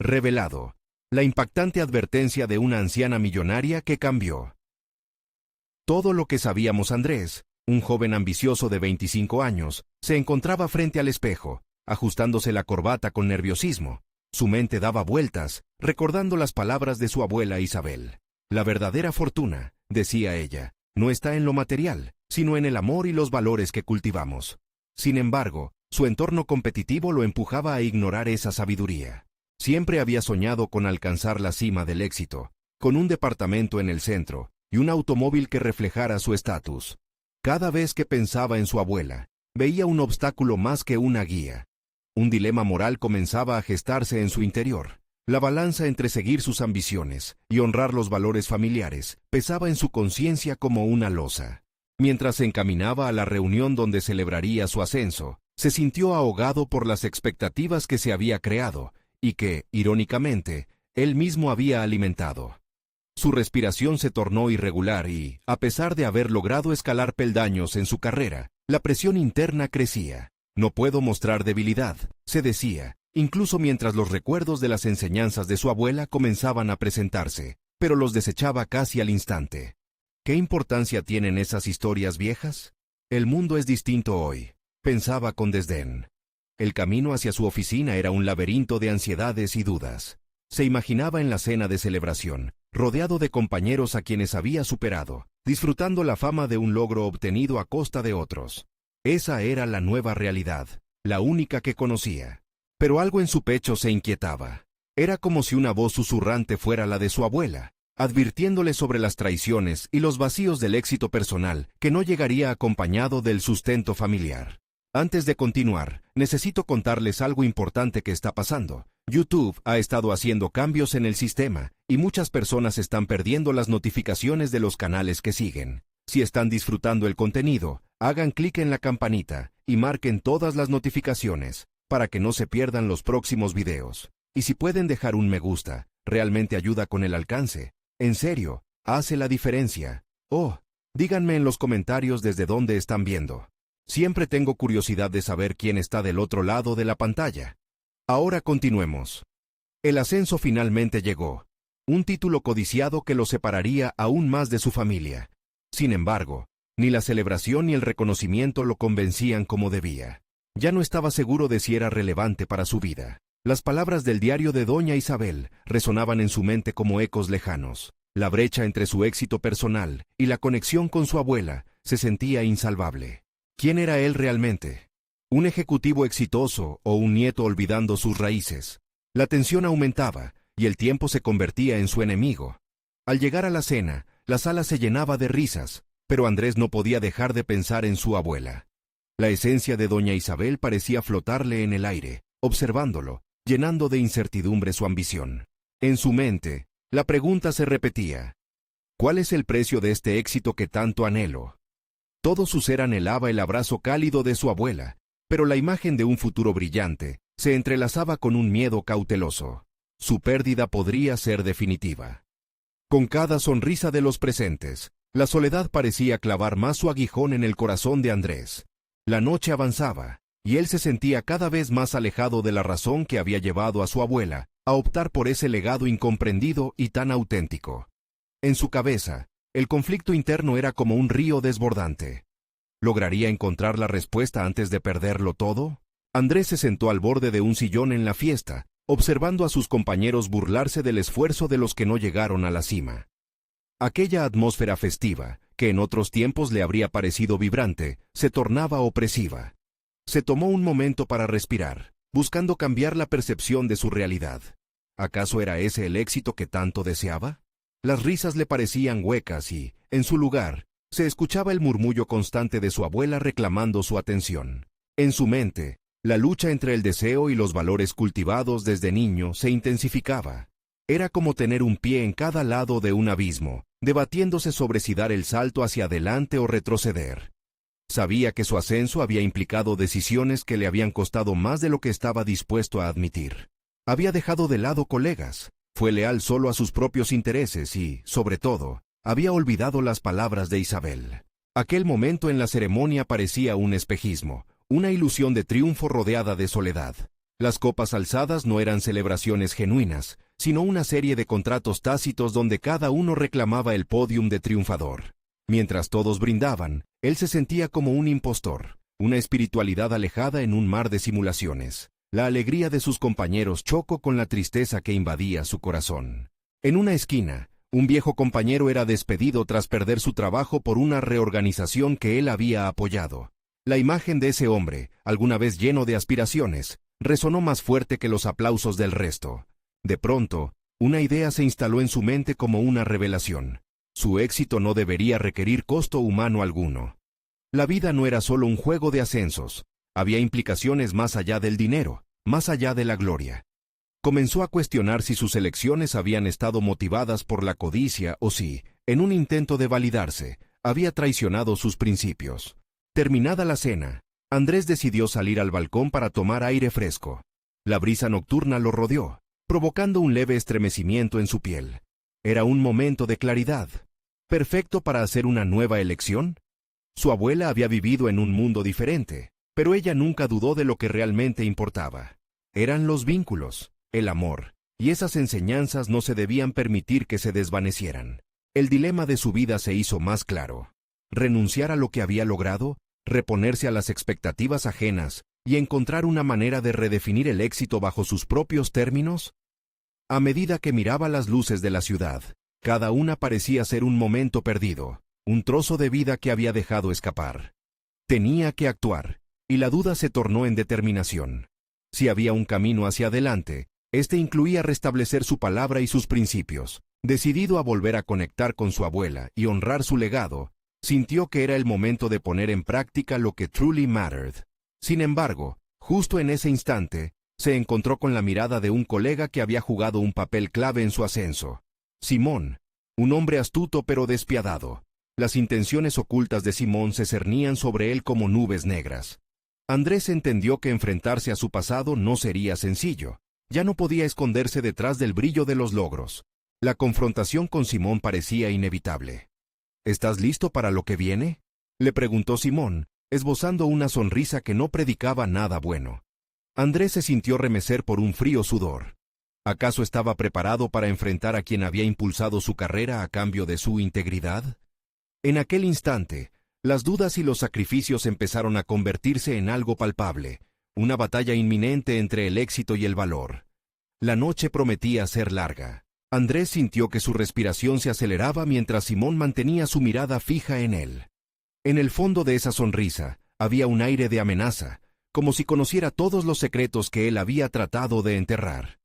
Revelado. La impactante advertencia de una anciana millonaria que cambió todo lo que sabíamos. Andrés, un joven ambicioso de 25 años, se encontraba frente al espejo, ajustándose la corbata con nerviosismo. Su mente daba vueltas, recordando las palabras de su abuela Isabel. La verdadera fortuna, decía ella, no está en lo material, sino en el amor y los valores que cultivamos. Sin embargo, su entorno competitivo lo empujaba a ignorar esa sabiduría. Siempre había soñado con alcanzar la cima del éxito, con un departamento en el centro y un automóvil que reflejara su estatus. Cada vez que pensaba en su abuela, veía un obstáculo más que una guía. Un dilema moral comenzaba a gestarse en su interior. La balanza entre seguir sus ambiciones y honrar los valores familiares pesaba en su conciencia como una losa. Mientras se encaminaba a la reunión donde celebraría su ascenso, se sintió ahogado por las expectativas que se había creado y que, irónicamente, él mismo había alimentado. Su respiración se tornó irregular y, a pesar de haber logrado escalar peldaños en su carrera, la presión interna crecía. No puedo mostrar debilidad, se decía, incluso mientras los recuerdos de las enseñanzas de su abuela comenzaban a presentarse, pero los desechaba casi al instante. ¿Qué importancia tienen esas historias viejas? El mundo es distinto hoy, pensaba con desdén. El camino hacia su oficina era un laberinto de ansiedades y dudas. Se imaginaba en la cena de celebración, rodeado de compañeros a quienes había superado, disfrutando la fama de un logro obtenido a costa de otros. Esa era la nueva realidad, la única que conocía. Pero algo en su pecho se inquietaba. Era como si una voz susurrante fuera la de su abuela, advirtiéndole sobre las traiciones y los vacíos del éxito personal que no llegaría acompañado del sustento familiar. Antes de continuar, necesito contarles algo importante que está pasando. YouTube ha estado haciendo cambios en el sistema y muchas personas están perdiendo las notificaciones de los canales que siguen. Si están disfrutando el contenido, hagan clic en la campanita y marquen todas las notificaciones para que no se pierdan los próximos videos. Y si pueden dejar un me gusta, realmente ayuda con el alcance. En serio, hace la diferencia. Oh, díganme en los comentarios desde dónde están viendo. Siempre tengo curiosidad de saber quién está del otro lado de la pantalla. Ahora continuemos. El ascenso finalmente llegó. Un título codiciado que lo separaría aún más de su familia. Sin embargo, ni la celebración ni el reconocimiento lo convencían como debía. Ya no estaba seguro de si era relevante para su vida. Las palabras del diario de doña Isabel resonaban en su mente como ecos lejanos. La brecha entre su éxito personal y la conexión con su abuela se sentía insalvable. ¿Quién era él realmente? ¿Un ejecutivo exitoso o un nieto olvidando sus raíces? La tensión aumentaba y el tiempo se convertía en su enemigo. Al llegar a la cena, la sala se llenaba de risas, pero Andrés no podía dejar de pensar en su abuela. La esencia de doña Isabel parecía flotarle en el aire, observándolo, llenando de incertidumbre su ambición. En su mente, la pregunta se repetía: ¿cuál es el precio de este éxito que tanto anhelo? Todo su ser anhelaba el abrazo cálido de su abuela, pero la imagen de un futuro brillante se entrelazaba con un miedo cauteloso. Su pérdida podría ser definitiva. Con cada sonrisa de los presentes, la soledad parecía clavar más su aguijón en el corazón de Andrés. La noche avanzaba, y él se sentía cada vez más alejado de la razón que había llevado a su abuela a optar por ese legado incomprendido y tan auténtico. En su cabeza, el conflicto interno era como un río desbordante. ¿Lograría encontrar la respuesta antes de perderlo todo? Andrés se sentó al borde de un sillón en la fiesta, observando a sus compañeros burlarse del esfuerzo de los que no llegaron a la cima. Aquella atmósfera festiva, que en otros tiempos le habría parecido vibrante, se tornaba opresiva. Se tomó un momento para respirar, buscando cambiar la percepción de su realidad. ¿Acaso era ese el éxito que tanto deseaba? Las risas le parecían huecas y, en su lugar, se escuchaba el murmullo constante de su abuela reclamando su atención. En su mente, la lucha entre el deseo y los valores cultivados desde niño se intensificaba. Era como tener un pie en cada lado de un abismo, debatiéndose sobre si dar el salto hacia adelante o retroceder. Sabía que su ascenso había implicado decisiones que le habían costado más de lo que estaba dispuesto a admitir. Había dejado de lado colegas, fue leal solo a sus propios intereses y, sobre todo, había olvidado las palabras de Isabel. Aquel momento en la ceremonia parecía un espejismo, una ilusión de triunfo rodeada de soledad. Las copas alzadas no eran celebraciones genuinas, sino una serie de contratos tácitos donde cada uno reclamaba el pódium de triunfador. Mientras todos brindaban, él se sentía como un impostor, una espiritualidad alejada en un mar de simulaciones. La alegría de sus compañeros chocó con la tristeza que invadía su corazón. En una esquina, un viejo compañero era despedido tras perder su trabajo por una reorganización que él había apoyado. La imagen de ese hombre, alguna vez lleno de aspiraciones, resonó más fuerte que los aplausos del resto. De pronto, una idea se instaló en su mente como una revelación. Su éxito no debería requerir costo humano alguno. La vida no era solo un juego de ascensos. Había implicaciones más allá del dinero, más allá de la gloria. Comenzó a cuestionar si sus elecciones habían estado motivadas por la codicia o si, en un intento de validarse, había traicionado sus principios. Terminada la cena, Andrés decidió salir al balcón para tomar aire fresco. La brisa nocturna lo rodeó, provocando un leve estremecimiento en su piel. Era un momento de claridad, perfecto para hacer una nueva elección. Su abuela había vivido en un mundo diferente, pero ella nunca dudó de lo que realmente importaba. Eran los vínculos, el amor, y esas enseñanzas no se debían permitir que se desvanecieran. El dilema de su vida se hizo más claro. Renunciar a lo que había logrado, reponerse a las expectativas ajenas y encontrar una manera de redefinir el éxito bajo sus propios términos. A medida que miraba las luces de la ciudad, cada una parecía ser un momento perdido, un trozo de vida que había dejado escapar. Tenía que actuar, y la duda se tornó en determinación. Si había un camino hacia adelante, este incluía restablecer su palabra y sus principios. Decidido a volver a conectar con su abuela y honrar su legado, sintió que era el momento de poner en práctica lo que truly mattered. Sin embargo, justo en ese instante, se encontró con la mirada de un colega que había jugado un papel clave en su ascenso. Simón, un hombre astuto pero despiadado. Las intenciones ocultas de Simón se cernían sobre él como nubes negras. Andrés entendió que enfrentarse a su pasado no sería sencillo. Ya no podía esconderse detrás del brillo de los logros. La confrontación con Simón parecía inevitable. ¿Estás listo para lo que viene?, le preguntó Simón, esbozando una sonrisa que no predicaba nada bueno. Andrés se sintió remecer por un frío sudor. ¿Acaso estaba preparado para enfrentar a quien había impulsado su carrera a cambio de su integridad? En aquel instante, las dudas y los sacrificios empezaron a convertirse en algo palpable, una batalla inminente entre el éxito y el valor. La noche prometía ser larga. Andrés sintió que su respiración se aceleraba mientras Simón mantenía su mirada fija en él. En el fondo de esa sonrisa había un aire de amenaza, como si conociera todos los secretos que él había tratado de enterrar.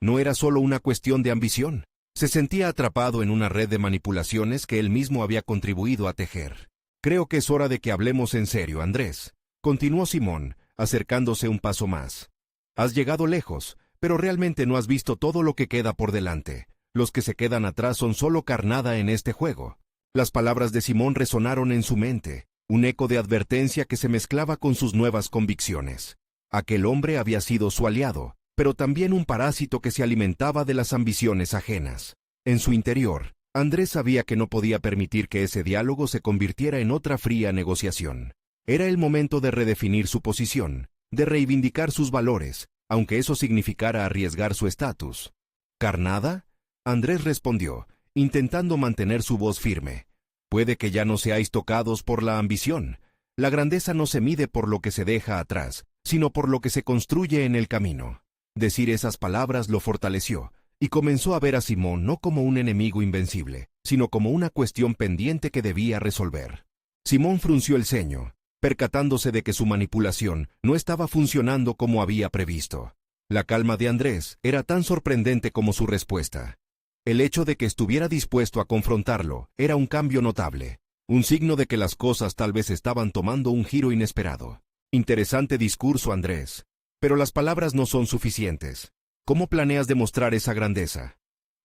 No era solo una cuestión de ambición. Se sentía atrapado en una red de manipulaciones que él mismo había contribuido a tejer. «Creo que es hora de que hablemos en serio, Andrés», continuó Simón, acercándose un paso más. «Has llegado lejos, pero realmente no has visto todo lo que queda por delante. Los que se quedan atrás son solo carnada en este juego». Las palabras de Simón resonaron en su mente, un eco de advertencia que se mezclaba con sus nuevas convicciones. Aquel hombre había sido su aliado, pero también un parásito que se alimentaba de las ambiciones ajenas. En su interior, Andrés sabía que no podía permitir que ese diálogo se convirtiera en otra fría negociación. Era el momento de redefinir su posición, de reivindicar sus valores, aunque eso significara arriesgar su estatus. ¿Carnada?, Andrés respondió, intentando mantener su voz firme. «Puede que ya no seáis tocados por la ambición. La grandeza no se mide por lo que se deja atrás, sino por lo que se construye en el camino». Decir esas palabras lo fortaleció, y comenzó a ver a Simón no como un enemigo invencible, sino como una cuestión pendiente que debía resolver. Simón frunció el ceño, percatándose de que su manipulación no estaba funcionando como había previsto. La calma de Andrés era tan sorprendente como su respuesta. El hecho de que estuviera dispuesto a confrontarlo era un cambio notable, un signo de que las cosas tal vez estaban tomando un giro inesperado. Interesante discurso, Andrés. Pero las palabras no son suficientes. ¿Cómo planeas demostrar esa grandeza?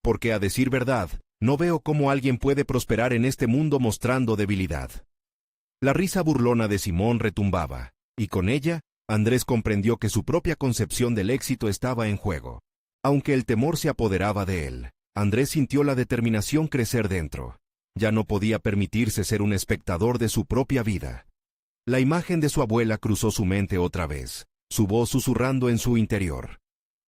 Porque, a decir verdad, no veo cómo alguien puede prosperar en este mundo mostrando debilidad. La risa burlona de Simón retumbaba, y con ella, Andrés comprendió que su propia concepción del éxito estaba en juego. Aunque el temor se apoderaba de él, Andrés sintió la determinación crecer dentro. Ya no podía permitirse ser un espectador de su propia vida. La imagen de su abuela cruzó su mente otra vez. su voz susurrando en su interior.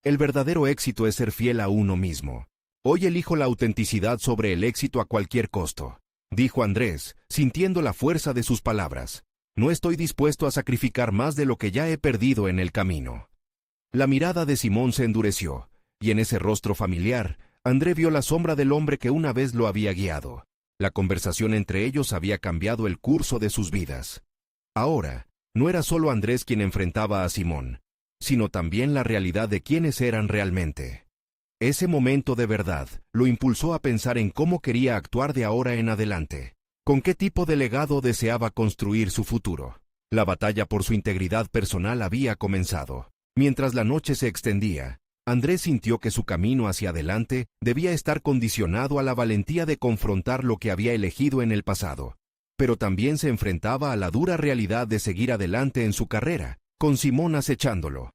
El verdadero éxito es ser fiel a uno mismo. Hoy elijo la autenticidad sobre el éxito a cualquier costo, dijo Andrés, sintiendo la fuerza de sus palabras. No estoy dispuesto a sacrificar más de lo que ya he perdido en el camino. La mirada de Simón se endureció, y en ese rostro familiar, André vio la sombra del hombre que una vez lo había guiado. La conversación entre ellos había cambiado el curso de sus vidas. Ahora, no era solo Andrés quien enfrentaba a Simón, sino también la realidad de quiénes eran realmente. Ese momento de verdad lo impulsó a pensar en cómo quería actuar de ahora en adelante, con qué tipo de legado deseaba construir su futuro. La batalla por su integridad personal había comenzado. Mientras la noche se extendía, Andrés sintió que su camino hacia adelante debía estar condicionado a la valentía de confrontar lo que había elegido en el pasado, pero también se enfrentaba a la dura realidad de seguir adelante en su carrera, con Simón acechándolo.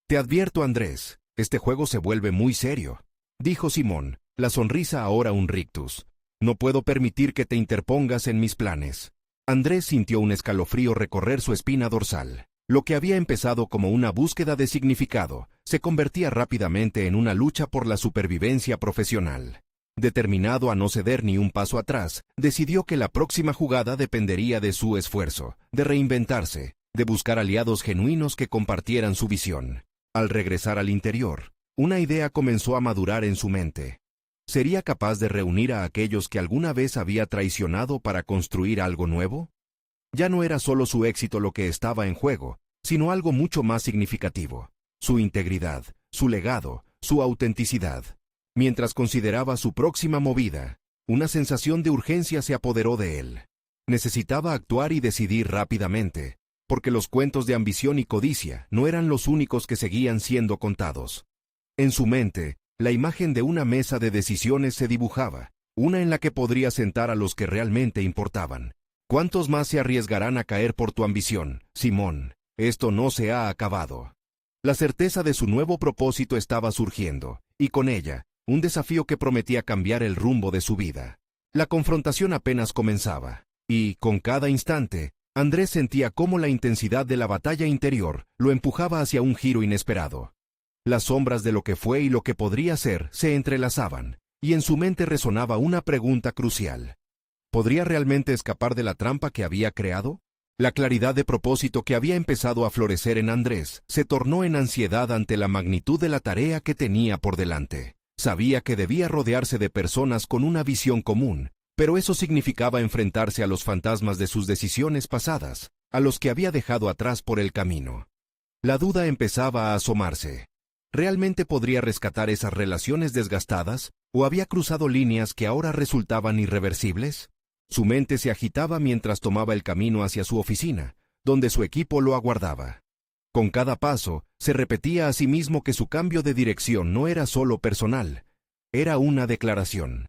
«Te advierto, Andrés, este juego se vuelve muy serio», dijo Simón, la sonrisa ahora un rictus. «No puedo permitir que te interpongas en mis planes». Andrés sintió un escalofrío recorrer su espina dorsal. Lo que había empezado como una búsqueda de significado se convertía rápidamente en una lucha por la supervivencia profesional. Determinado a no ceder ni un paso atrás, decidió que la próxima jugada dependería de su esfuerzo, de reinventarse, de buscar aliados genuinos que compartieran su visión. Al regresar al interior, una idea comenzó a madurar en su mente. ¿Sería capaz de reunir a aquellos que alguna vez había traicionado para construir algo nuevo? Ya no era solo su éxito lo que estaba en juego, sino algo mucho más significativo: su integridad, su legado, su autenticidad. Mientras consideraba su próxima movida, una sensación de urgencia se apoderó de él. Necesitaba actuar y decidir rápidamente, porque los cuentos de ambición y codicia no eran los únicos que seguían siendo contados. En su mente, la imagen de una mesa de decisiones se dibujaba, una en la que podría sentar a los que realmente importaban. ¿Cuántos más se arriesgarán a caer por tu ambición, Simón? Esto no se ha acabado. La certeza de su nuevo propósito estaba surgiendo, y con ella, un desafío que prometía cambiar el rumbo de su vida. La confrontación apenas comenzaba, y, con cada instante, Andrés sentía cómo la intensidad de la batalla interior lo empujaba hacia un giro inesperado. Las sombras de lo que fue y lo que podría ser se entrelazaban, y en su mente resonaba una pregunta crucial. ¿Podría realmente escapar de la trampa que había creado? La claridad de propósito que había empezado a florecer en Andrés se tornó en ansiedad ante la magnitud de la tarea que tenía por delante. Sabía que debía rodearse de personas con una visión común, pero eso significaba enfrentarse a los fantasmas de sus decisiones pasadas, a los que había dejado atrás por el camino. La duda empezaba a asomarse. ¿Realmente podría rescatar esas relaciones desgastadas, o había cruzado líneas que ahora resultaban irreversibles? Su mente se agitaba mientras tomaba el camino hacia su oficina, donde su equipo lo aguardaba. Con cada paso, se repetía a sí mismo que su cambio de dirección no era solo personal, era una declaración.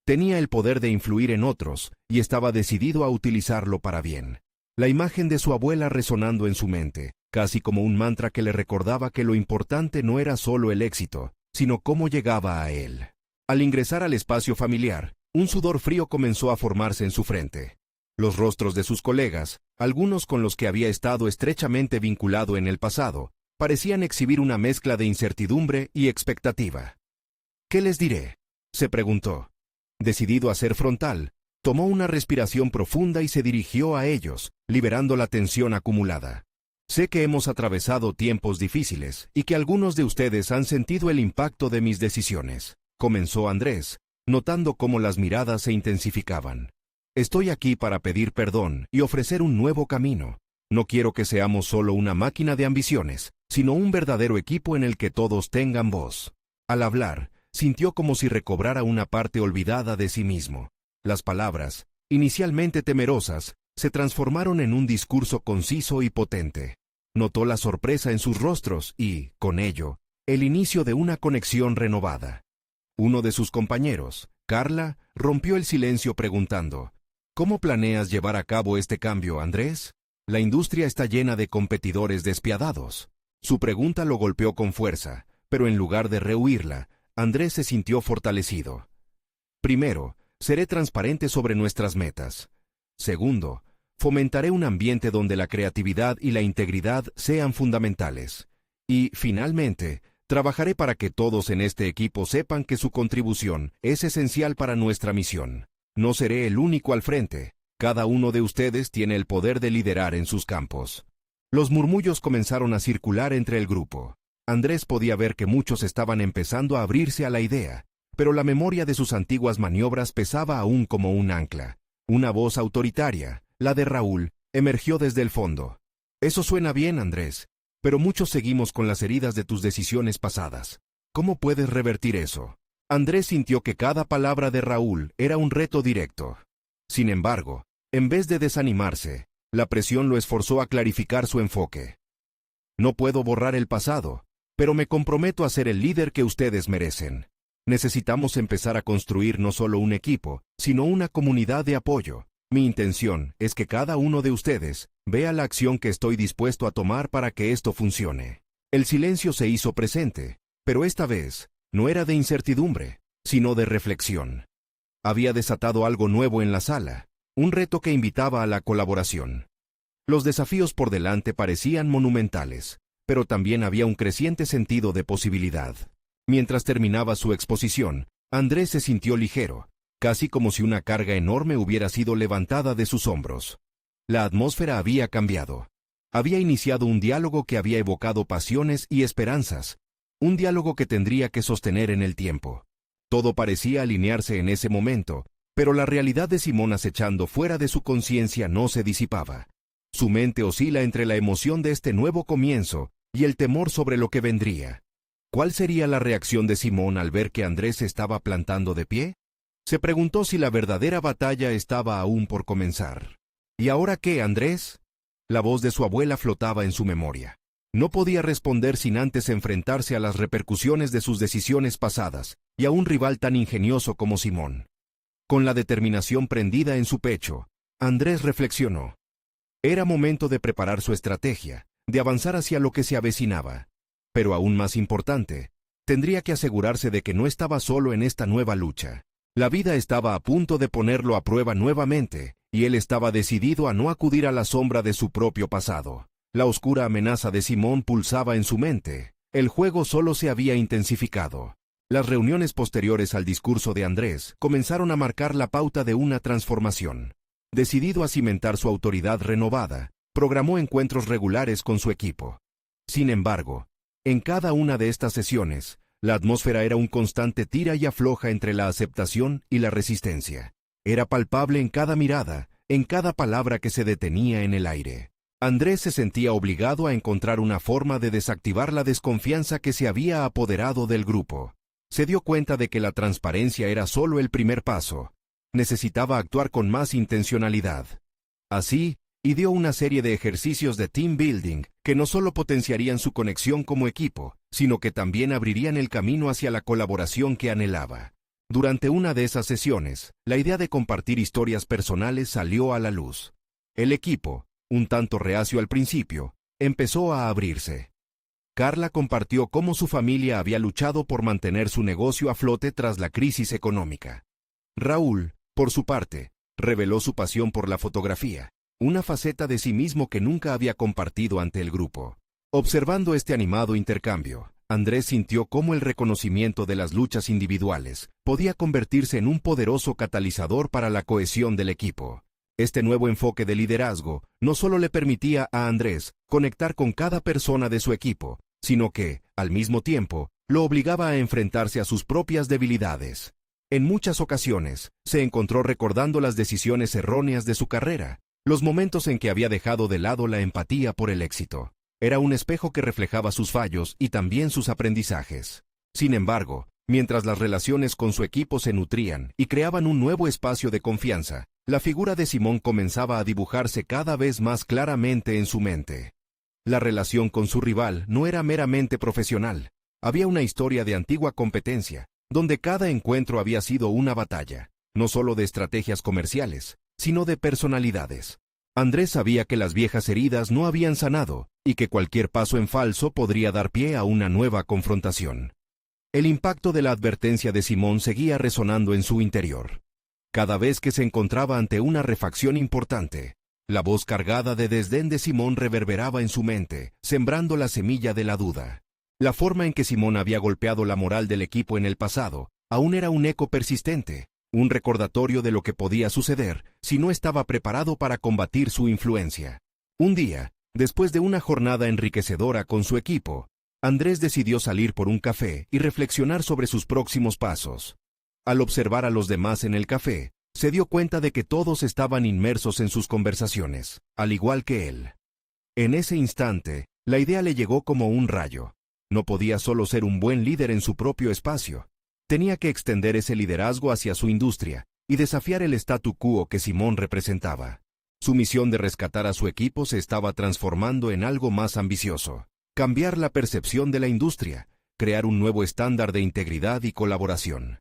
Tenía el poder de influir en otros, y estaba decidido a utilizarlo para bien. La imagen de su abuela resonando en su mente, casi como un mantra que le recordaba que lo importante no era solo el éxito, sino cómo llegaba a él. Al ingresar al espacio familiar, un sudor frío comenzó a formarse en su frente. Los rostros de sus colegas, algunos con los que había estado estrechamente vinculado en el pasado, parecían exhibir una mezcla de incertidumbre y expectativa. «¿Qué les diré?», se preguntó. Decidido a ser frontal, tomó una respiración profunda y se dirigió a ellos, liberando la tensión acumulada. «Sé que hemos atravesado tiempos difíciles y que algunos de ustedes han sentido el impacto de mis decisiones», comenzó Andrés, notando cómo las miradas se intensificaban. «Estoy aquí para pedir perdón y ofrecer un nuevo camino. No quiero que seamos solo una máquina de ambiciones, sino un verdadero equipo en el que todos tengan voz». Al hablar, sintió como si recobrara una parte olvidada de sí mismo. Las palabras, inicialmente temerosas, se transformaron en un discurso conciso y potente. Notó la sorpresa en sus rostros y, con ello, el inicio de una conexión renovada. Uno de sus compañeros, Carla, rompió el silencio preguntando: «¿Cómo planeas llevar a cabo este cambio, Andrés? La industria está llena de competidores despiadados». Su pregunta lo golpeó con fuerza, pero en lugar de rehuirla, Andrés se sintió fortalecido. «Primero, seré transparente sobre nuestras metas. Segundo, fomentaré un ambiente donde la creatividad y la integridad sean fundamentales. Y, finalmente, trabajaré para que todos en este equipo sepan que su contribución es esencial para nuestra misión. No seré el único al frente. Cada uno de ustedes tiene el poder de liderar en sus campos. Los murmullos comenzaron a circular entre el grupo. Andrés podía ver que muchos estaban empezando a abrirse a la idea, pero la memoria de sus antiguas maniobras pesaba aún como un ancla. Una voz autoritaria, la de Raúl, emergió desde el fondo. Eso suena bien, Andrés, pero muchos seguimos con las heridas de tus decisiones pasadas. ¿Cómo puedes revertir eso? Andrés sintió que cada palabra de Raúl era un reto directo. Sin embargo, en vez de desanimarse, la presión lo esforzó a clarificar su enfoque. No puedo borrar el pasado, pero me comprometo a ser el líder que ustedes merecen. Necesitamos empezar a construir no solo un equipo, sino una comunidad de apoyo. Mi intención es que cada uno de ustedes vea la acción que estoy dispuesto a tomar para que esto funcione. El silencio se hizo presente, pero esta vez no era de incertidumbre, sino de reflexión. Había desatado algo nuevo en la sala, un reto que invitaba a la colaboración. Los desafíos por delante parecían monumentales, pero también había un creciente sentido de posibilidad. Mientras terminaba su exposición, Andrés se sintió ligero, casi como si una carga enorme hubiera sido levantada de sus hombros. La atmósfera había cambiado. Había iniciado un diálogo que había evocado pasiones y esperanzas, un diálogo que tendría que sostener en el tiempo. Todo parecía alinearse en ese momento, pero la realidad de Simón acechando fuera de su conciencia no se disipaba. Su mente oscila entre la emoción de este nuevo comienzo y el temor sobre lo que vendría. ¿Cuál sería la reacción de Simón al ver que Andrés se estaba plantando de pie? Se preguntó si la verdadera batalla estaba aún por comenzar. ¿Y ahora qué, Andrés? La voz de su abuela flotaba en su memoria. No podía responder sin antes enfrentarse a las repercusiones de sus decisiones pasadas y a un rival tan ingenioso como Simón. Con la determinación prendida en su pecho, Andrés reflexionó. Era momento de preparar su estrategia, de avanzar hacia lo que se avecinaba. Pero aún más importante, tendría que asegurarse de que no estaba solo en esta nueva lucha. La vida estaba a punto de ponerlo a prueba nuevamente, y él estaba decidido a no acudir a la sombra de su propio pasado. La oscura amenaza de Simón pulsaba en su mente. El juego solo se había intensificado. Las reuniones posteriores al discurso de Andrés comenzaron a marcar la pauta de una transformación. Decidido a cimentar su autoridad renovada, programó encuentros regulares con su equipo. Sin embargo, en cada una de estas sesiones, la atmósfera era un constante tira y afloja entre la aceptación y la resistencia. Era palpable en cada mirada, en cada palabra que se detenía en el aire. Andrés se sentía obligado a encontrar una forma de desactivar la desconfianza que se había apoderado del grupo. Se dio cuenta de que la transparencia era solo el primer paso. Necesitaba actuar con más intencionalidad. Así, ideó una serie de ejercicios de team building que no solo potenciarían su conexión como equipo, sino que también abrirían el camino hacia la colaboración que anhelaba. Durante una de esas sesiones, la idea de compartir historias personales salió a la luz. El equipo, un tanto reacio al principio, empezó a abrirse. Carla compartió cómo su familia había luchado por mantener su negocio a flote tras la crisis económica. Raúl, por su parte, reveló su pasión por la fotografía, una faceta de sí mismo que nunca había compartido ante el grupo. Observando este animado intercambio, Andrés sintió cómo el reconocimiento de las luchas individuales podía convertirse en un poderoso catalizador para la cohesión del equipo. Este nuevo enfoque de liderazgo no solo le permitía a Andrés conectar con cada persona de su equipo, sino que, al mismo tiempo, lo obligaba a enfrentarse a sus propias debilidades. En muchas ocasiones, se encontró recordando las decisiones erróneas de su carrera, los momentos en que había dejado de lado la empatía por el éxito. Era un espejo que reflejaba sus fallos y también sus aprendizajes. Sin embargo, mientras las relaciones con su equipo se nutrían y creaban un nuevo espacio de confianza, la figura de Simón comenzaba a dibujarse cada vez más claramente en su mente. La relación con su rival no era meramente profesional. Había una historia de antigua competencia, donde cada encuentro había sido una batalla, no solo de estrategias comerciales, sino de personalidades. Andrés sabía que las viejas heridas no habían sanado y que cualquier paso en falso podría dar pie a una nueva confrontación. El impacto de la advertencia de Simón seguía resonando en su interior. Cada vez que se encontraba ante una refacción importante, La voz cargada de desdén de Simón reverberaba en su mente, sembrando la semilla de la duda. La forma en que Simón había golpeado la moral del equipo en el pasado aún era un eco persistente, un recordatorio de lo que podía suceder si no estaba preparado para combatir su influencia. Un día, después de una jornada enriquecedora con su equipo, Andrés decidió salir por un café y reflexionar sobre sus próximos pasos. Al observar a los demás en el café, se dio cuenta de que todos estaban inmersos en sus conversaciones, al igual que él. En ese instante, la idea le llegó como un rayo. No podía solo ser un buen líder en su propio espacio. Tenía que extender ese liderazgo hacia su industria y desafiar el statu quo que Simón representaba. Su misión de rescatar a su equipo se estaba transformando en algo más ambicioso. Cambiar la percepción de la industria, crear un nuevo estándar de integridad y colaboración.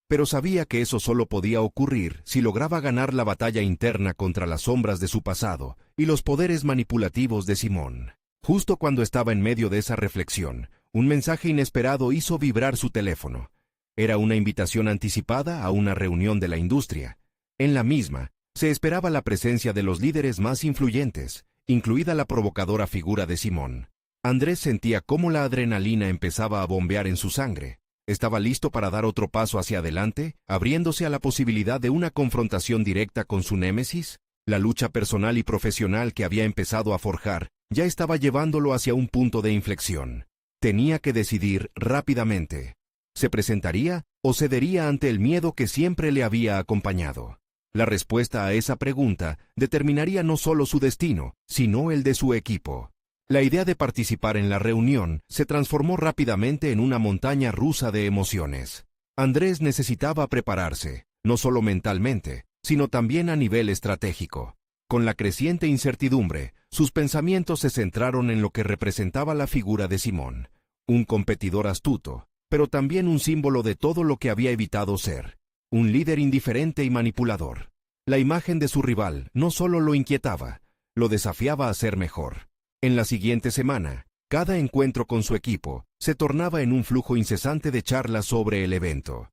Pero sabía que eso solo podía ocurrir si lograba ganar la batalla interna contra las sombras de su pasado y los poderes manipulativos de Simón. Justo cuando estaba en medio de esa reflexión, un mensaje inesperado hizo vibrar su teléfono. Era una invitación anticipada a una reunión de la industria. En la misma, se esperaba la presencia de los líderes más influyentes, incluida la provocadora figura de Simón. Andrés sentía cómo la adrenalina empezaba a bombear en su sangre. Estaba listo para dar otro paso hacia adelante, abriéndose a la posibilidad de una confrontación directa con su némesis. La lucha personal y profesional que había empezado a forjar ya estaba llevándolo hacia un punto de inflexión. Tenía que decidir rápidamente. ¿Se presentaría o cedería ante el miedo que siempre le había acompañado? La respuesta a esa pregunta determinaría no solo su destino, sino el de su equipo. La idea de participar en la reunión se transformó rápidamente en una montaña rusa de emociones. Andrés necesitaba prepararse, no solo mentalmente, sino también a nivel estratégico. Con la creciente incertidumbre, sus pensamientos se centraron en lo que representaba la figura de Simón, un competidor astuto, pero también un símbolo de todo lo que había evitado ser, un líder indiferente y manipulador. La imagen de su rival no solo lo inquietaba, lo desafiaba a ser mejor. En la siguiente semana, cada encuentro con su equipo se tornaba en un flujo incesante de charlas sobre el evento.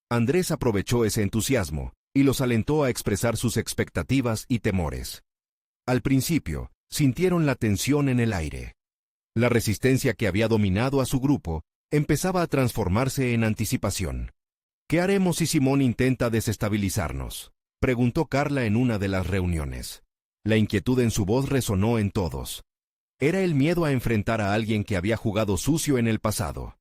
Andrés aprovechó ese entusiasmo y los alentó a expresar sus expectativas y temores. Al principio, sintieron la tensión en el aire. La resistencia que había dominado a su grupo empezaba a transformarse en anticipación. ¿Qué haremos si Simón intenta desestabilizarnos?, preguntó Carla en una de las reuniones. La inquietud en su voz resonó en todos. Era el miedo a enfrentar a alguien que había jugado sucio en el pasado.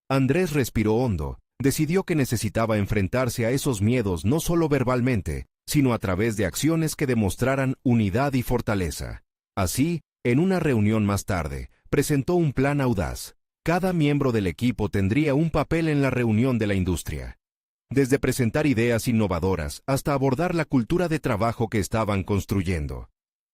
Andrés respiró hondo, decidió que necesitaba enfrentarse a esos miedos no solo verbalmente, sino a través de acciones que demostraran unidad y fortaleza. Así, en una reunión más tarde, presentó un plan audaz. Cada miembro del equipo tendría un papel en la reunión de la industria. Desde presentar ideas innovadoras hasta abordar la cultura de trabajo que estaban construyendo.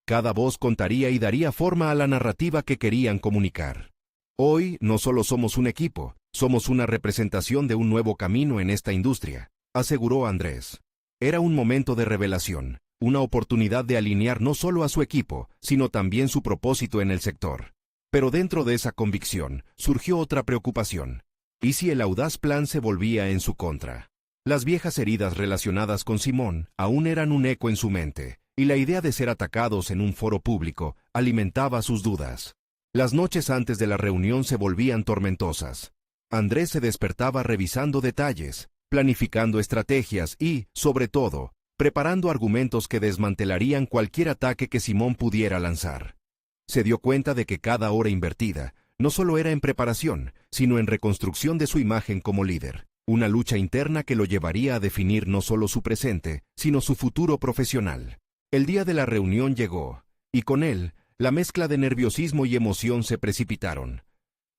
Cada voz contaría y daría forma a la narrativa que querían comunicar. Hoy no solo somos un equipo, somos una representación de un nuevo camino en esta industria, aseguró Andrés. Era un momento de revelación, una oportunidad de alinear no solo a su equipo, sino también su propósito en el sector. Pero dentro de esa convicción surgió otra preocupación. ¿Y si el audaz plan se volvía en su contra? Las viejas heridas relacionadas con Simón aún eran un eco en su mente, y la idea de ser atacados en un foro público alimentaba sus dudas. Las noches antes de la reunión se volvían tormentosas. Andrés se despertaba revisando detalles, planificando estrategias y, sobre todo, preparando argumentos que desmantelarían cualquier ataque que Simón pudiera lanzar. Se dio cuenta de que cada hora invertida no solo era en preparación, sino en reconstrucción de su imagen como líder, una lucha interna que lo llevaría a definir no solo su presente, sino su futuro profesional. El día de la reunión llegó, y con él, la mezcla de nerviosismo y emoción se precipitaron.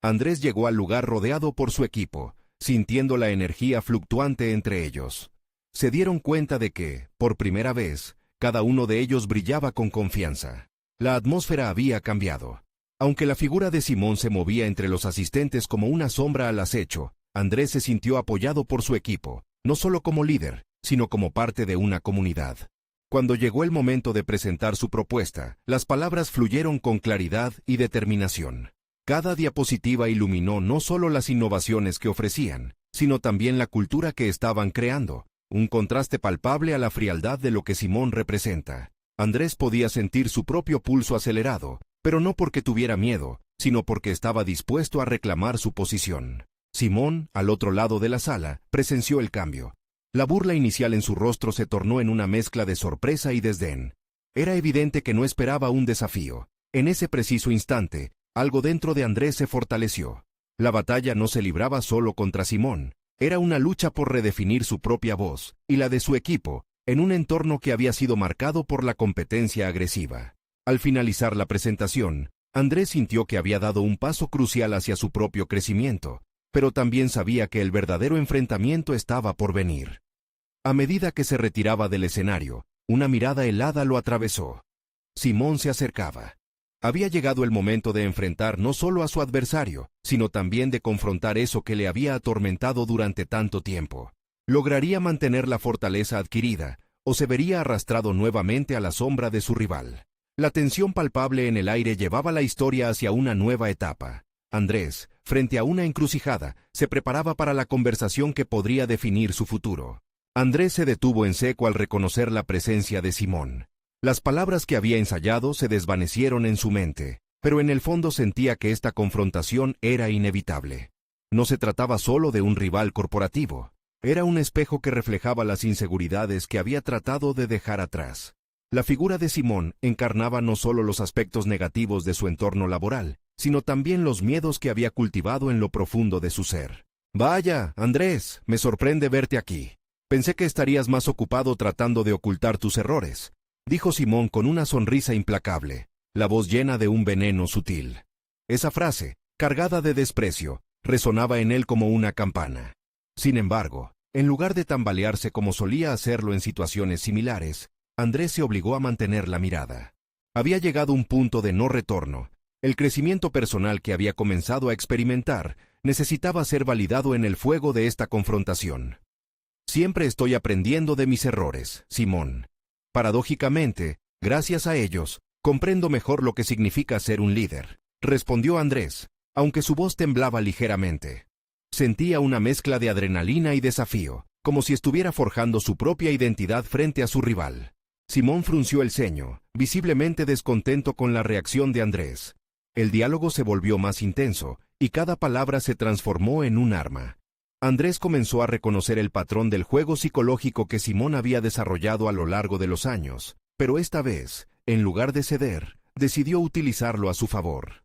Andrés llegó al lugar rodeado por su equipo, sintiendo la energía fluctuante entre ellos. Se dieron cuenta de que, por primera vez, cada uno de ellos brillaba con confianza. La atmósfera había cambiado. Aunque la figura de Simón se movía entre los asistentes como una sombra al acecho, Andrés se sintió apoyado por su equipo, no solo como líder, sino como parte de una comunidad. Cuando llegó el momento de presentar su propuesta, las palabras fluyeron con claridad y determinación. Cada diapositiva iluminó no solo las innovaciones que ofrecían, sino también la cultura que estaban creando, un contraste palpable a la frialdad de lo que Simón representa. Andrés podía sentir su propio pulso acelerado, pero no porque tuviera miedo, sino porque estaba dispuesto a reclamar su posición. Simón, al otro lado de la sala, presenció el cambio. La burla inicial en su rostro se tornó en una mezcla de sorpresa y desdén. Era evidente que no esperaba un desafío. En ese preciso instante, algo dentro de Andrés se fortaleció. La batalla no se libraba solo contra Simón. Era una lucha por redefinir su propia voz, y la de su equipo, en un entorno que había sido marcado por la competencia agresiva. Al finalizar la presentación, Andrés sintió que había dado un paso crucial hacia su propio crecimiento, pero también sabía que el verdadero enfrentamiento estaba por venir. A medida que se retiraba del escenario, una mirada helada lo atravesó. Simón se acercaba. Había llegado el momento de enfrentar no solo a su adversario, sino también de confrontar eso que le había atormentado durante tanto tiempo. ¿Lograría mantener la fortaleza adquirida, o se vería arrastrado nuevamente a la sombra de su rival? La tensión palpable en el aire llevaba la historia hacia una nueva etapa. Andrés, frente a una encrucijada, se preparaba para la conversación que podría definir su futuro. Andrés se detuvo en seco al reconocer la presencia de Simón. Las palabras que había ensayado se desvanecieron en su mente, pero en el fondo sentía que esta confrontación era inevitable. No se trataba solo de un rival corporativo. Era un espejo que reflejaba las inseguridades que había tratado de dejar atrás. La figura de Simón encarnaba no solo los aspectos negativos de su entorno laboral, sino también los miedos que había cultivado en lo profundo de su ser. «Vaya, Andrés, me sorprende verte aquí. Pensé que estarías más ocupado tratando de ocultar tus errores», dijo Simón con una sonrisa implacable, la voz llena de un veneno sutil. Esa frase, cargada de desprecio, resonaba en él como una campana. Sin embargo, en lugar de tambalearse como solía hacerlo en situaciones similares, Andrés se obligó a mantener la mirada. Había llegado un punto de no retorno. El crecimiento personal que había comenzado a experimentar necesitaba ser validado en el fuego de esta confrontación. «Siempre estoy aprendiendo de mis errores, Simón. Paradójicamente, gracias a ellos, comprendo mejor lo que significa ser un líder», respondió Andrés, aunque su voz temblaba ligeramente. Sentía una mezcla de adrenalina y desafío, como si estuviera forjando su propia identidad frente a su rival. Simón frunció el ceño, visiblemente descontento con la reacción de Andrés. El diálogo se volvió más intenso, y cada palabra se transformó en un arma. Andrés comenzó a reconocer el patrón del juego psicológico que Simón había desarrollado a lo largo de los años, pero esta vez, en lugar de ceder, decidió utilizarlo a su favor.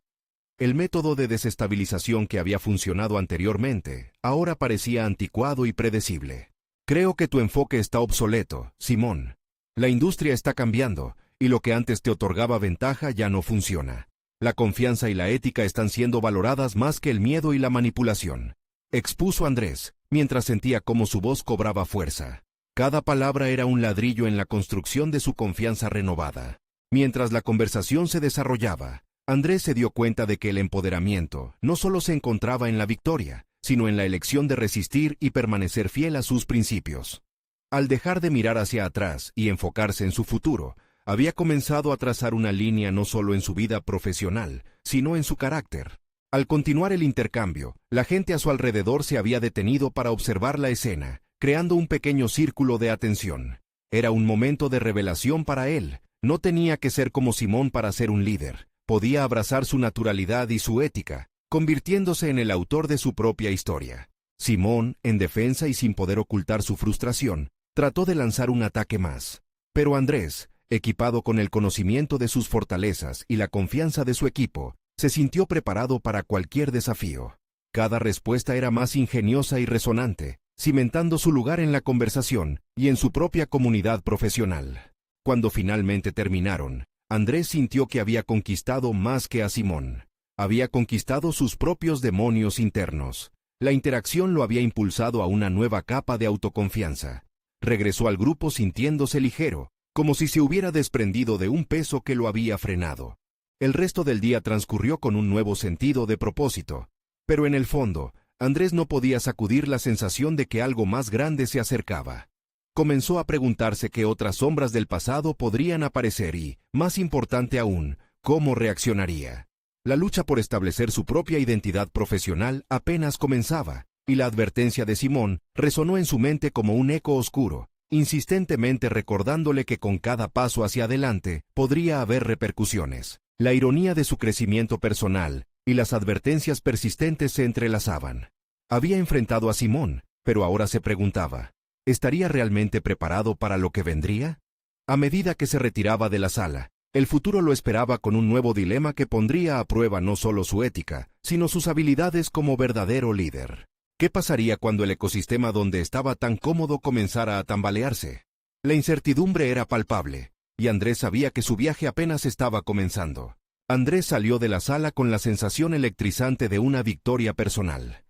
El método de desestabilización que había funcionado anteriormente, ahora parecía anticuado y predecible. «Creo que tu enfoque está obsoleto, Simón. La industria está cambiando, y lo que antes te otorgaba ventaja ya no funciona. La confianza y la ética están siendo valoradas más que el miedo y la manipulación», expuso Andrés, mientras sentía cómo su voz cobraba fuerza. Cada palabra era un ladrillo en la construcción de su confianza renovada. Mientras la conversación se desarrollaba, Andrés se dio cuenta de que el empoderamiento no solo se encontraba en la victoria, sino en la elección de resistir y permanecer fiel a sus principios. Al dejar de mirar hacia atrás y enfocarse en su futuro, había comenzado a trazar una línea no solo en su vida profesional, sino en su carácter. Al continuar el intercambio, la gente a su alrededor se había detenido para observar la escena, creando un pequeño círculo de atención. Era un momento de revelación para él. No tenía que ser como Simón para ser un líder. Podía abrazar su naturalidad y su ética, convirtiéndose en el autor de su propia historia. Simón, en defensa y sin poder ocultar su frustración, trató de lanzar un ataque más. Pero Andrés, equipado con el conocimiento de sus fortalezas y la confianza de su equipo, se sintió preparado para cualquier desafío. Cada respuesta era más ingeniosa y resonante, cimentando su lugar en la conversación y en su propia comunidad profesional. Cuando finalmente terminaron, Andrés sintió que había conquistado más que a Simón. Había conquistado sus propios demonios internos. La interacción lo había impulsado a una nueva capa de autoconfianza. Regresó al grupo sintiéndose ligero, como si se hubiera desprendido de un peso que lo había frenado. El resto del día transcurrió con un nuevo sentido de propósito. Pero en el fondo, Andrés no podía sacudir la sensación de que algo más grande se acercaba. Comenzó a preguntarse qué otras sombras del pasado podrían aparecer y, más importante aún, cómo reaccionaría. La lucha por establecer su propia identidad profesional apenas comenzaba, y la advertencia de Simón resonó en su mente como un eco oscuro, insistentemente recordándole que con cada paso hacia adelante podría haber repercusiones. La ironía de su crecimiento personal y las advertencias persistentes se entrelazaban. Había enfrentado a Simón, pero ahora se preguntaba, ¿estaría realmente preparado para lo que vendría? A medida que se retiraba de la sala, el futuro lo esperaba con un nuevo dilema que pondría a prueba no solo su ética, sino sus habilidades como verdadero líder. ¿Qué pasaría cuando el ecosistema donde estaba tan cómodo comenzara a tambalearse? La incertidumbre era palpable, y Andrés sabía que su viaje apenas estaba comenzando. Andrés salió de la sala con la sensación electrizante de una victoria personal.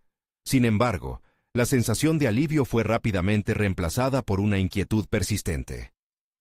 Sin embargo, la sensación de alivio fue rápidamente reemplazada por una inquietud persistente.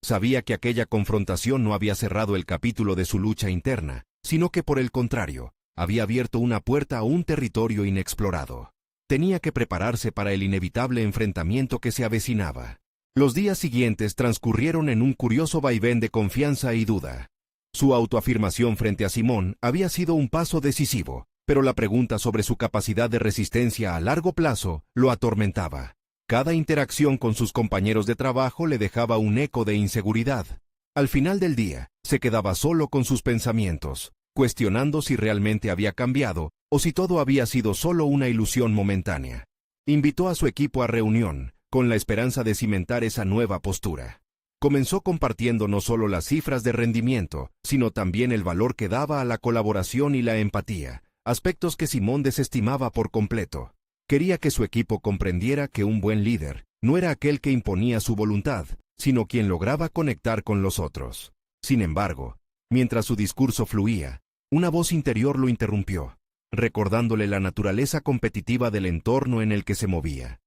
Sabía que aquella confrontación no había cerrado el capítulo de su lucha interna, sino que por el contrario, había abierto una puerta a un territorio inexplorado. Tenía que prepararse para el inevitable enfrentamiento que se avecinaba. Los días siguientes transcurrieron en un curioso vaivén de confianza y duda. Su autoafirmación frente a Simón había sido un paso decisivo, pero la pregunta sobre su capacidad de resistencia a largo plazo lo atormentaba. Cada interacción con sus compañeros de trabajo le dejaba un eco de inseguridad. Al final del día, se quedaba solo con sus pensamientos, cuestionando si realmente había cambiado o si todo había sido solo una ilusión momentánea. Invitó a su equipo a reunión, con la esperanza de cimentar esa nueva postura. Comenzó compartiendo no solo las cifras de rendimiento, sino también el valor que daba a la colaboración y la empatía, aspectos que Simón desestimaba por completo. Quería que su equipo comprendiera que un buen líder no era aquel que imponía su voluntad, sino quien lograba conectar con los otros. Sin embargo, mientras su discurso fluía, una voz interior lo interrumpió, recordándole la naturaleza competitiva del entorno en el que se movía.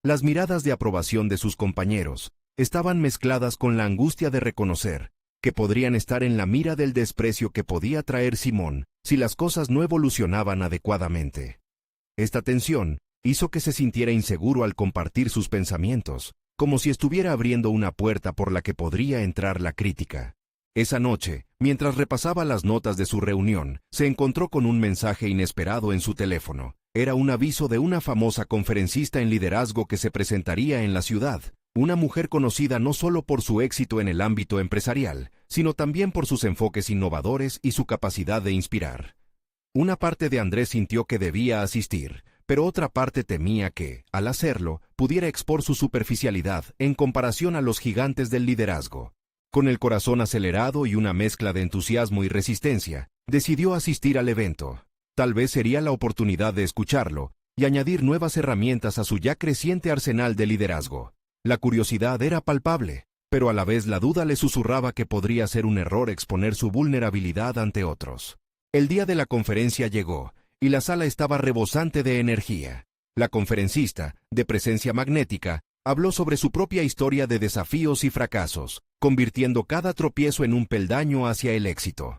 Las miradas de aprobación de sus compañeros estaban mezcladas con la angustia de reconocer que podrían estar en la mira del desprecio que podía traer Simón si las cosas no evolucionaban adecuadamente. Esta tensión hizo que se sintiera inseguro al compartir sus pensamientos, como si estuviera abriendo una puerta por la que podría entrar la crítica. Esa noche, mientras repasaba las notas de su reunión, se encontró con un mensaje inesperado en su teléfono. Era un aviso de una famosa conferencista en liderazgo que se presentaría en la ciudad, una mujer conocida no solo por su éxito en el ámbito empresarial, sino también por sus enfoques innovadores y su capacidad de inspirar. Una parte de Andrés sintió que debía asistir, pero otra parte temía que, al hacerlo, pudiera expor su superficialidad en comparación a los gigantes del liderazgo. Con el corazón acelerado y una mezcla de entusiasmo y resistencia, decidió asistir al evento. Tal vez sería la oportunidad de escucharlo y añadir nuevas herramientas a su ya creciente arsenal de liderazgo. La curiosidad era palpable, pero a la vez la duda le susurraba que podría ser un error exponer su vulnerabilidad ante otros. El día de la conferencia llegó, y la sala estaba rebosante de energía. La conferencista, de presencia magnética, habló sobre su propia historia de desafíos y fracasos, convirtiendo cada tropiezo en un peldaño hacia el éxito.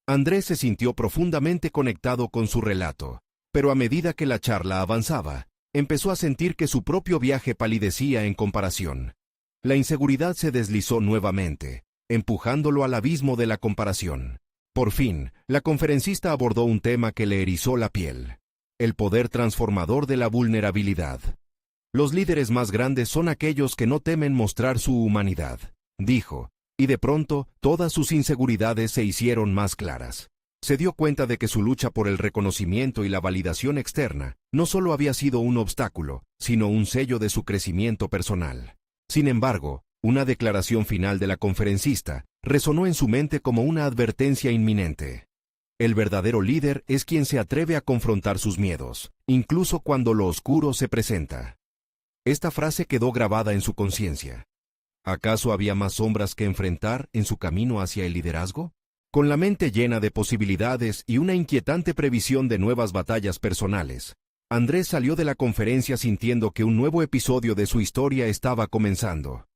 Andrés se sintió profundamente conectado con su relato, pero a medida que la charla avanzaba, empezó a sentir que su propio viaje palidecía en comparación. La inseguridad se deslizó nuevamente, empujándolo al abismo de la comparación. Por fin, la conferencista abordó un tema que le erizó la piel: el poder transformador de la vulnerabilidad. Los líderes más grandes son aquellos que no temen mostrar su humanidad, dijo, y de pronto todas sus inseguridades se hicieron más claras. Se dio cuenta de que su lucha por el reconocimiento y la validación externa no solo había sido un obstáculo, sino un sello de su crecimiento personal. Sin embargo, una declaración final de la conferencista resonó en su mente como una advertencia inminente. El verdadero líder es quien se atreve a confrontar sus miedos, incluso cuando lo oscuro se presenta. Esta frase quedó grabada en su conciencia. ¿Acaso había más sombras que enfrentar en su camino hacia el liderazgo? Con la mente llena de posibilidades y una inquietante previsión de nuevas batallas personales, Andrés salió de la conferencia sintiendo que un nuevo episodio de su historia estaba comenzando.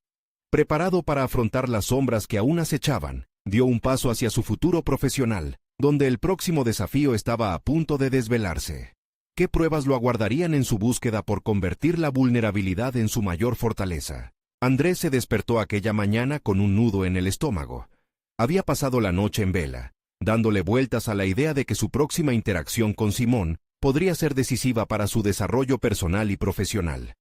Preparado para afrontar las sombras que aún acechaban, dio un paso hacia su futuro profesional, donde el próximo desafío estaba a punto de desvelarse. ¿Qué pruebas lo aguardarían en su búsqueda por convertir la vulnerabilidad en su mayor fortaleza? Andrés se despertó aquella mañana con un nudo en el estómago. Había pasado la noche en vela, dándole vueltas a la idea de que su próxima interacción con Simón podría ser decisiva para su desarrollo personal y profesional.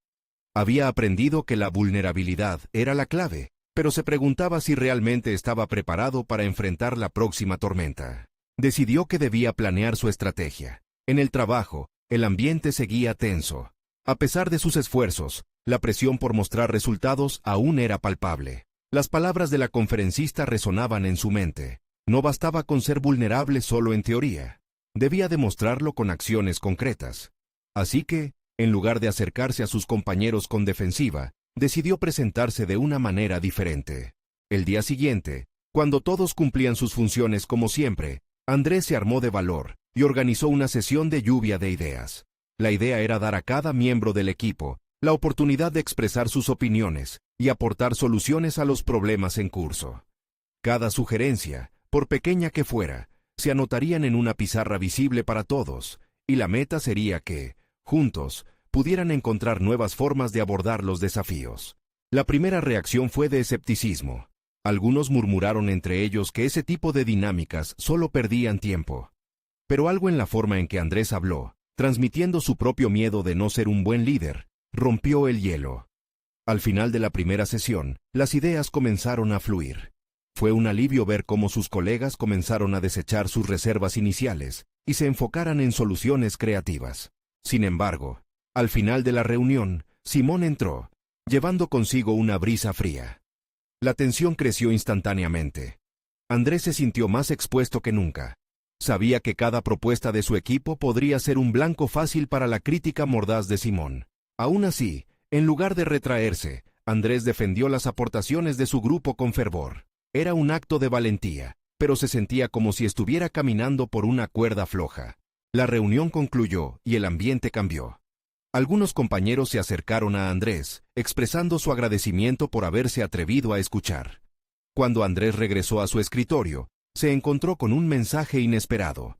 Había aprendido que la vulnerabilidad era la clave, pero se preguntaba si realmente estaba preparado para enfrentar la próxima tormenta. Decidió que debía planear su estrategia. En el trabajo, el ambiente seguía tenso. A pesar de sus esfuerzos, la presión por mostrar resultados aún era palpable. Las palabras de la conferencista resonaban en su mente. No bastaba con ser vulnerable solo en teoría. Debía demostrarlo con acciones concretas. Así que, en lugar de acercarse a sus compañeros con defensiva, decidió presentarse de una manera diferente. El día siguiente, cuando todos cumplían sus funciones como siempre, Andrés se armó de valor y organizó una sesión de lluvia de ideas. La idea era dar a cada miembro del equipo la oportunidad de expresar sus opiniones y aportar soluciones a los problemas en curso. Cada sugerencia, por pequeña que fuera, se anotarían en una pizarra visible para todos, y la meta sería que, juntos, pudieran encontrar nuevas formas de abordar los desafíos. La primera reacción fue de escepticismo. Algunos murmuraron entre ellos que ese tipo de dinámicas solo perdían tiempo. Pero algo en la forma en que Andrés habló, transmitiendo su propio miedo de no ser un buen líder, rompió el hielo. Al final de la primera sesión, las ideas comenzaron a fluir. Fue un alivio ver cómo sus colegas comenzaron a desechar sus reservas iniciales y se enfocaran en soluciones creativas. Sin embargo, al final de la reunión, Simón entró, llevando consigo una brisa fría. La tensión creció instantáneamente. Andrés se sintió más expuesto que nunca. Sabía que cada propuesta de su equipo podría ser un blanco fácil para la crítica mordaz de Simón. Aún así, en lugar de retraerse, Andrés defendió las aportaciones de su grupo con fervor. Era un acto de valentía, pero se sentía como si estuviera caminando por una cuerda floja. La reunión concluyó y el ambiente cambió. Algunos compañeros se acercaron a Andrés, expresando su agradecimiento por haberse atrevido a escuchar. Cuando Andrés regresó a su escritorio, se encontró con un mensaje inesperado.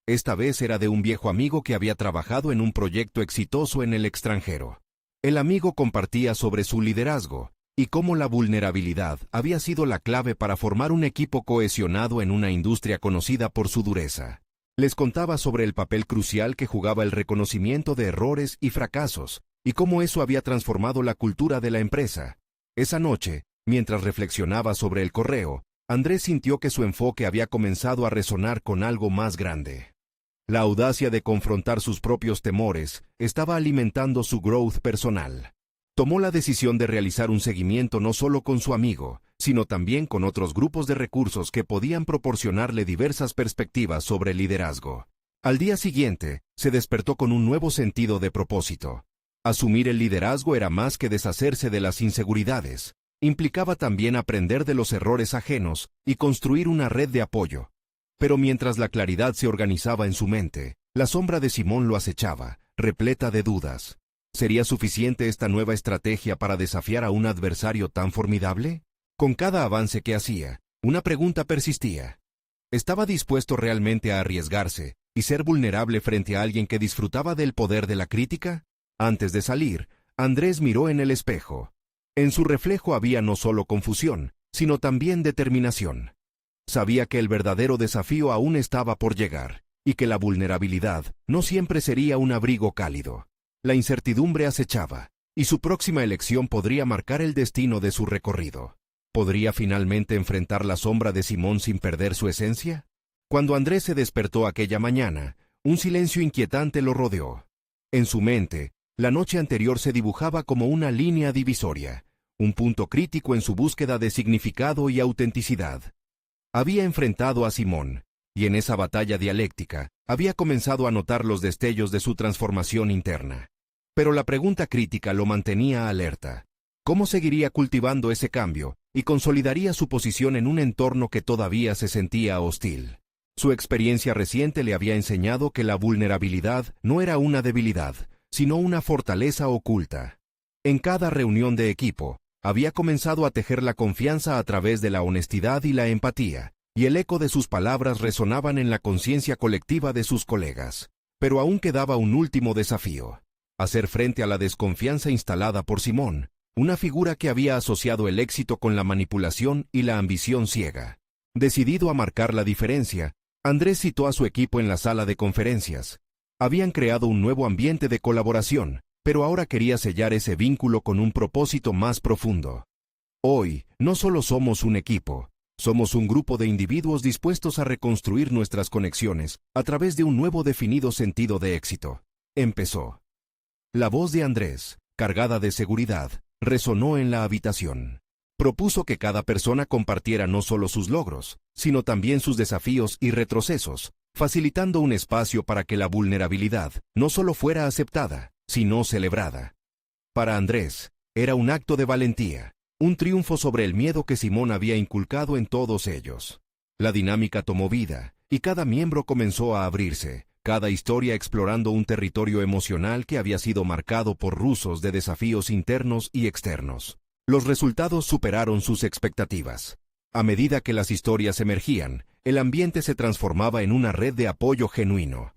Esta vez era de un viejo amigo que había trabajado en un proyecto exitoso en el extranjero. El amigo compartía sobre su liderazgo y cómo la vulnerabilidad había sido la clave para formar un equipo cohesionado en una industria conocida por su dureza. Les contaba sobre el papel crucial que jugaba el reconocimiento de errores y fracasos, y cómo eso había transformado la cultura de la empresa. Esa noche, mientras reflexionaba sobre el correo, Andrés sintió que su enfoque había comenzado a resonar con algo más grande. La audacia de confrontar sus propios temores estaba alimentando su growth personal. Tomó la decisión de realizar un seguimiento no solo con su amigo, sino también con otros grupos de recursos que podían proporcionarle diversas perspectivas sobre el liderazgo. Al día siguiente, se despertó con un nuevo sentido de propósito. Asumir el liderazgo era más que deshacerse de las inseguridades. Implicaba también aprender de los errores ajenos y construir una red de apoyo. Pero mientras la claridad se organizaba en su mente, la sombra de Simón lo acechaba, repleta de dudas. ¿Sería suficiente esta nueva estrategia para desafiar a un adversario tan formidable? Con cada avance que hacía, una pregunta persistía. ¿Estaba dispuesto realmente a arriesgarse y ser vulnerable frente a alguien que disfrutaba del poder de la crítica? Antes de salir, Andrés miró en el espejo. En su reflejo había no solo confusión, sino también determinación. Sabía que el verdadero desafío aún estaba por llegar, y que la vulnerabilidad no siempre sería un abrigo cálido. La incertidumbre acechaba, y su próxima elección podría marcar el destino de su recorrido. ¿Podría finalmente enfrentar la sombra de Simón sin perder su esencia? Cuando Andrés se despertó aquella mañana, un silencio inquietante lo rodeó. En su mente, la noche anterior se dibujaba como una línea divisoria, un punto crítico en su búsqueda de significado y autenticidad. Había enfrentado a Simón, y en esa batalla dialéctica, había comenzado a notar los destellos de su transformación interna. Pero la pregunta crítica lo mantenía alerta. ¿Cómo seguiría cultivando ese cambio y consolidaría su posición en un entorno que todavía se sentía hostil? Su experiencia reciente le había enseñado que la vulnerabilidad no era una debilidad, sino una fortaleza oculta. En cada reunión de equipo, había comenzado a tejer la confianza a través de la honestidad y la empatía, y el eco de sus palabras resonaban en la conciencia colectiva de sus colegas. Pero aún quedaba un último desafío: hacer frente a la desconfianza instalada por Simón, una figura que había asociado el éxito con la manipulación y la ambición ciega. Decidido a marcar la diferencia, Andrés citó a su equipo en la sala de conferencias. Habían creado un nuevo ambiente de colaboración, pero ahora quería sellar ese vínculo con un propósito más profundo. Hoy, no solo somos un equipo, somos un grupo de individuos dispuestos a reconstruir nuestras conexiones a través de un nuevo definido sentido de éxito. Empezó. La voz de Andrés, cargada de seguridad, resonó en la habitación. Propuso que cada persona compartiera no solo sus logros, sino también sus desafíos y retrocesos, facilitando un espacio para que la vulnerabilidad no solo fuera aceptada, sino celebrada. Para Andrés, era un acto de valentía, un triunfo sobre el miedo que Simón había inculcado en todos ellos. La dinámica tomó vida, y cada miembro comenzó a abrirse, cada historia explorando un territorio emocional que había sido marcado por rusos de desafíos internos y externos. Los resultados superaron sus expectativas. A medida que las historias emergían, el ambiente se transformaba en una red de apoyo genuino.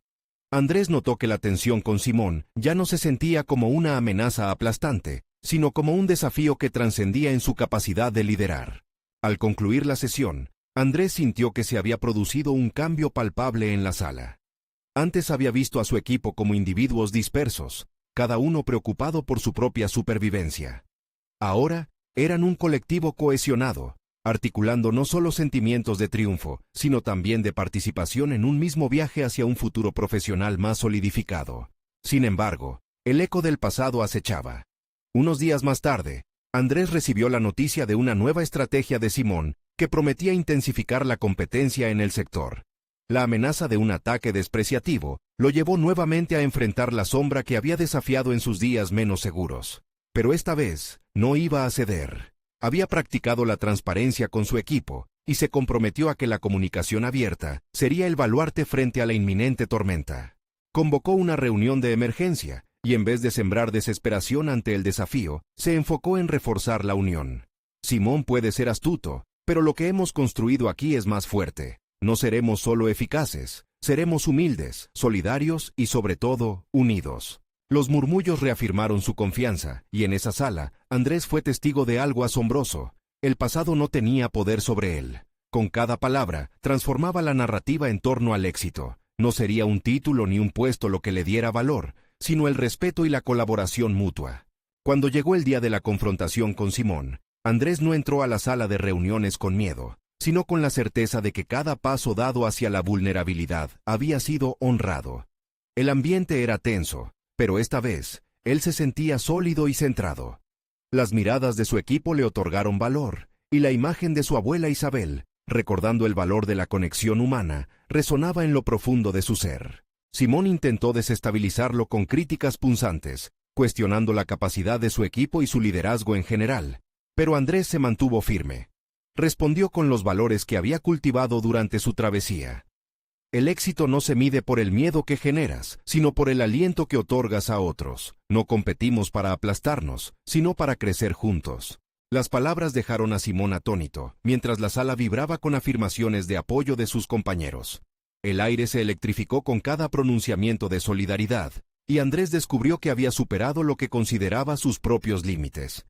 Andrés notó que la tensión con Simón ya no se sentía como una amenaza aplastante, sino como un desafío que trascendía en su capacidad de liderar. Al concluir la sesión, Andrés sintió que se había producido un cambio palpable en la sala. Antes había visto a su equipo como individuos dispersos, cada uno preocupado por su propia supervivencia. Ahora, eran un colectivo cohesionado, articulando no solo sentimientos de triunfo, sino también de participación en un mismo viaje hacia un futuro profesional más solidificado. Sin embargo, el eco del pasado acechaba. Unos días más tarde, Andrés recibió la noticia de una nueva estrategia de Simón que prometía intensificar la competencia en el sector. La amenaza de un ataque despreciativo lo llevó nuevamente a enfrentar la sombra que había desafiado en sus días menos seguros. Pero esta vez, no iba a ceder. Había practicado la transparencia con su equipo y se comprometió a que la comunicación abierta sería el baluarte frente a la inminente tormenta. Convocó una reunión de emergencia y en vez de sembrar desesperación ante el desafío, se enfocó en reforzar la unión. Simón puede ser astuto, pero lo que hemos construido aquí es más fuerte. No seremos solo eficaces, seremos humildes, solidarios y sobre todo, unidos. Los murmullos reafirmaron su confianza, y en esa sala, Andrés fue testigo de algo asombroso. El pasado no tenía poder sobre él. Con cada palabra, transformaba la narrativa en torno al éxito. No sería un título ni un puesto lo que le diera valor, sino el respeto y la colaboración mutua. Cuando llegó el día de la confrontación con Simón, Andrés no entró a la sala de reuniones con miedo, sino con la certeza de que cada paso dado hacia la vulnerabilidad había sido honrado. El ambiente era tenso, pero esta vez, él se sentía sólido y centrado. Las miradas de su equipo le otorgaron valor, y la imagen de su abuela Isabel, recordando el valor de la conexión humana, resonaba en lo profundo de su ser. Simón intentó desestabilizarlo con críticas punzantes, cuestionando la capacidad de su equipo y su liderazgo en general, pero Andrés se mantuvo firme. Respondió con los valores que había cultivado durante su travesía. El éxito no se mide por el miedo que generas, sino por el aliento que otorgas a otros. No competimos para aplastarnos, sino para crecer juntos. Las palabras dejaron a Simón atónito, mientras la sala vibraba con afirmaciones de apoyo de sus compañeros. El aire se electrificó con cada pronunciamiento de solidaridad, y Andrés descubrió que había superado lo que consideraba sus propios límites.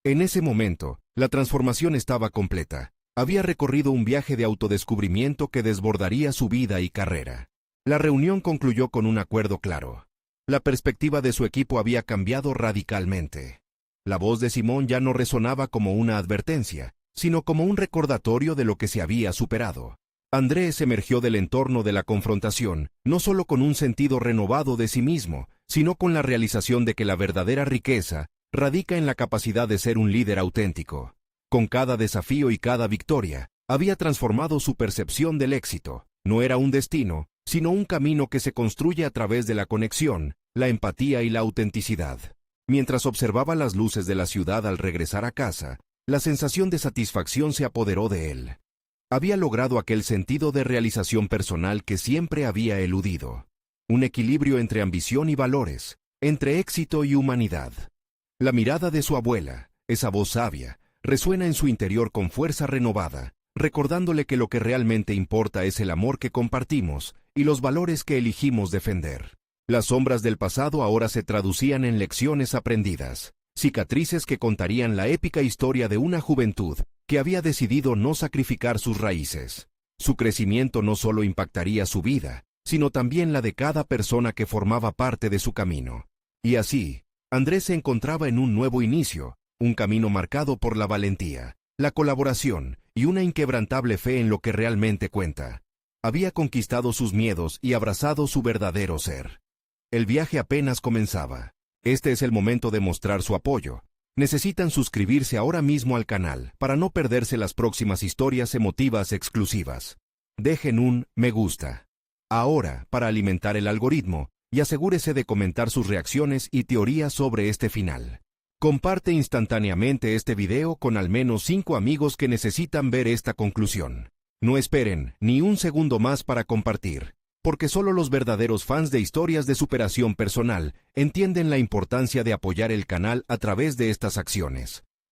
En ese momento, la transformación estaba completa. Había recorrido un viaje de autodescubrimiento que desbordaría su vida y carrera. La reunión concluyó con un acuerdo claro. La perspectiva de su equipo había cambiado radicalmente. La voz de Simón ya no resonaba como una advertencia, sino como un recordatorio de lo que se había superado. Andrés emergió del entorno de la confrontación, no solo con un sentido renovado de sí mismo, sino con la realización de que la verdadera riqueza radica en la capacidad de ser un líder auténtico. Con cada desafío y cada victoria, había transformado su percepción del éxito. No era un destino, sino un camino que se construye a través de la conexión, la empatía y la autenticidad. Mientras observaba las luces de la ciudad al regresar a casa, la sensación de satisfacción se apoderó de él. Había logrado aquel sentido de realización personal que siempre había eludido. Un equilibrio entre ambición y valores, entre éxito y humanidad. La mirada de su abuela, esa voz sabia, resuena en su interior con fuerza renovada, recordándole que lo que realmente importa es el amor que compartimos y los valores que elegimos defender. Las sombras del pasado ahora se traducían en lecciones aprendidas, cicatrices que contarían la épica historia de una juventud que había decidido no sacrificar sus raíces. Su crecimiento no solo impactaría su vida, sino también la de cada persona que formaba parte de su camino. Y así, Andrés se encontraba en un nuevo inicio, un camino marcado por la valentía, la colaboración y una inquebrantable fe en lo que realmente cuenta. Había conquistado sus miedos y abrazado su verdadero ser. El viaje apenas comenzaba. Este es el momento de mostrar su apoyo. Necesitan suscribirse ahora mismo al canal para no perderse las próximas historias emotivas exclusivas. Dejen un me gusta ahora para alimentar el algoritmo y asegúrese de comentar sus reacciones y teorías sobre este final. Comparte instantáneamente este video con al menos 5 amigos que necesitan ver esta conclusión. No esperen ni un segundo más para compartir, porque solo los verdaderos fans de historias de superación personal entienden la importancia de apoyar el canal a través de estas acciones.